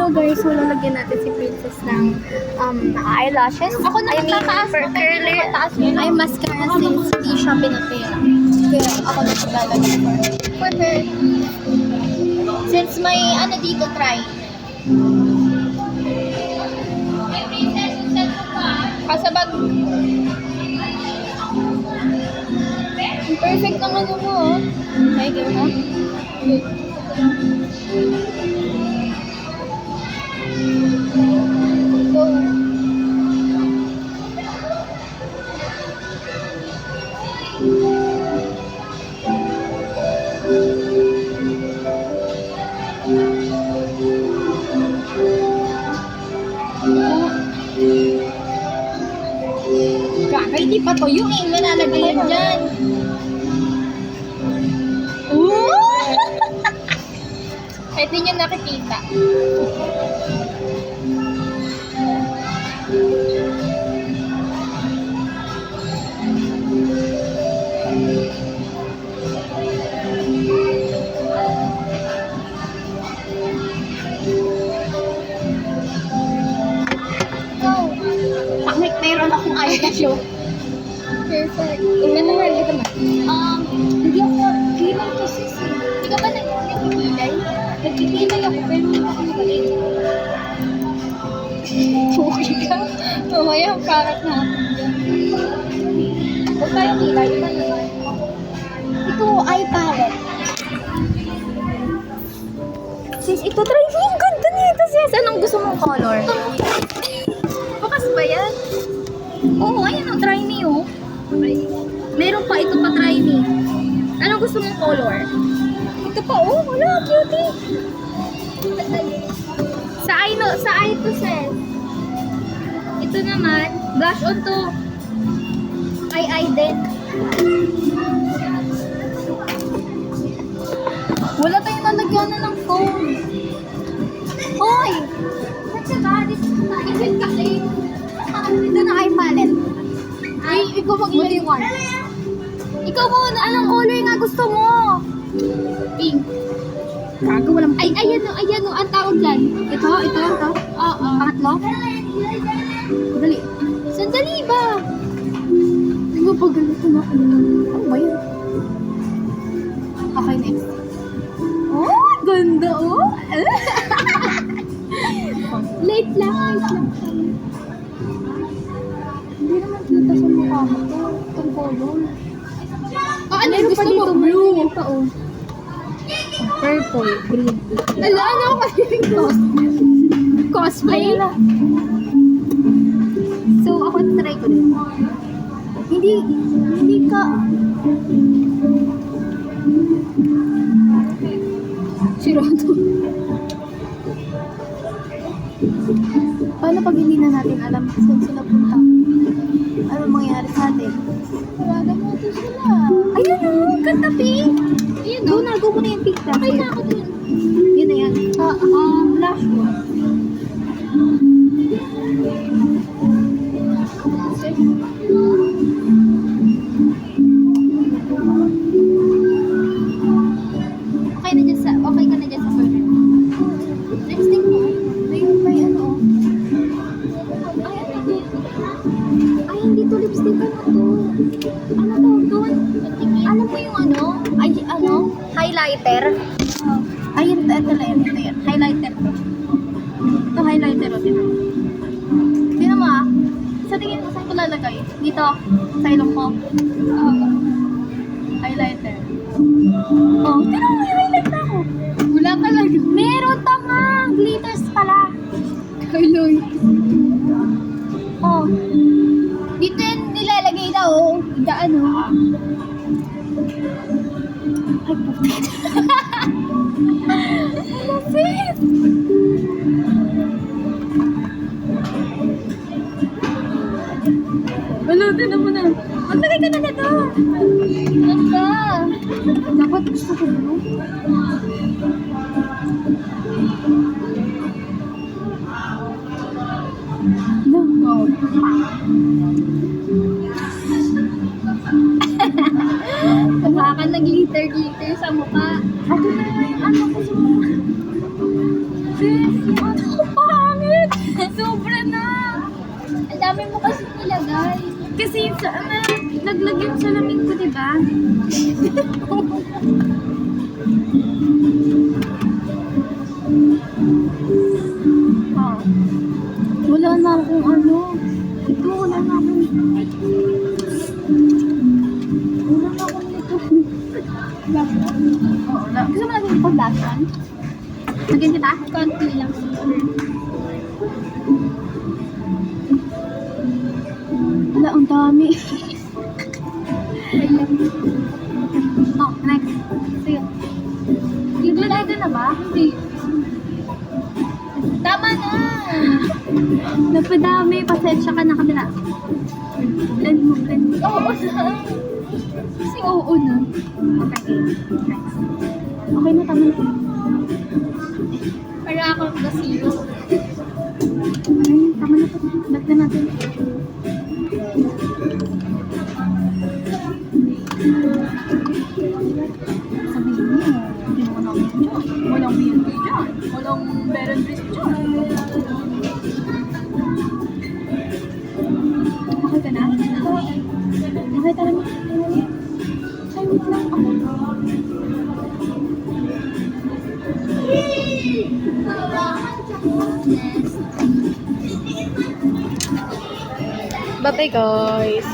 Hello guys, so lalagyan natin si Princess ng eyelashes. Ako na tataas for curler. Ay, mascara since hindi siya pinapil. Kaya ako na maglalagay For her. Since may ano dito, try. Kasabag. Perfect ang ano mo, oh. Okay, give mo. Go. Kaka, hindi pa to yung malalagay yan dyan. Kahit hindi nyo nakikita. Go! Pangit, mayroon akong eyelash show. Perfect. Tingnan naman, ito naman. Hindi ako kilay to sis. Hindi ka ba nagkikilay? Nagkikilay ako pero hindi ako magaling. Okay ka? Mamaya ang karat na ako. Huwag tayong kilay. Iba naman. Ito, eye palette. Sis, ito try mo. Ang ganda nito, sis. Anong gusto mong color? Bukas ba yan? Oo, ayan o, try me oh. Meron pa, ito pa try me. Anong gusto mong color? Ito pa, oh, wala, cutie. Sa eye, no, sa eye to, sis. Ito naman, blush on to. Eye din. Wala tayong nalagyan na ng phone. Hoy! Kasi ba, isip kasi. Ito na eye palette. Ay, ikaw mag-ilay one. Ikaw muna, anong color nga gusto mo? Pink. Gago, walang Ay, ayan o, ang tawag dyan. Ito. Oo. Pangatlo? Dali. Sandali ba? Di ba pag ganito na ako? Ano ba yun? Okay, next. Oh, ganda oh! Late lang. Hindi naman kita sa mukha mo to. Itong color. Ano Meron gusto pa mo? dito, Blue. Yan pa oh. Purple, green. Ala, ano ako cosplay? So, ako try ko din. Hindi ka... Siroto. Paano pag hindi na natin alam saan sila punta? Ano mangyayari sa atin? Wala mo ito sila. Ayun o, ganda pink! Ayun Go na, go mo na yung pink na. Okay na ako dun. Yun na yan. Blush mo. Okay ka na dyan sa corner. Lipstick mo. May ano. Ay, hindi to lipstick. Ano to? Ano to? Doon? Alam mo yung ano? Ay, ano? Highlighter. Ayun, ito na yan. Ito yan. Highlighter to. Ito highlighter o. Tingnan mo ah. Sa tingin mo, saan ko lalagay? Dito. Sa ilong ko. Highlighter. Oh, tingnan mo, may highlight na ako. Wala ka lang. Meron tanga! Glitters pala. Kaloy. Oh. Dito yan nilalagay na, oh. Daan, oh. Ay, puti. Ano, sis? Wala, tinan mo na. Maglagay ka na nito. Ganda. Dapat gusto ko blue. No. Mukha ka nag-glitter-glitter sa mukha. Ako na yung ano ko sa mukha. Sis, yung ano ko dami mo kasi nilagay. Kasi sa naglag yung salamin ko, di ba? Oh. Wala na akong ano. Ito, wala na akong... Wala na akong nito. Oo, gusto mo lagyan ito dasan? Lagyan kita? Konti lang. Wala, ang dami. Oh, next. Sige. Naglagay ka na ba? Hindi. Tama na! Napadami. Pasensya ka na kabila. Blend mo, blend mo. Oo na. Kasi oo na. Okay, next. Okay na, tama na. Para ako gasilo. Okay, tama na. Ba't na natin? Sabihin mo, hindi mo namin dyan. Walang BNB dyan. Walang Baron Risk dyan. Okay ka na? Okay, tara mo. Ay, wait lang ako. Bye-bye, guys.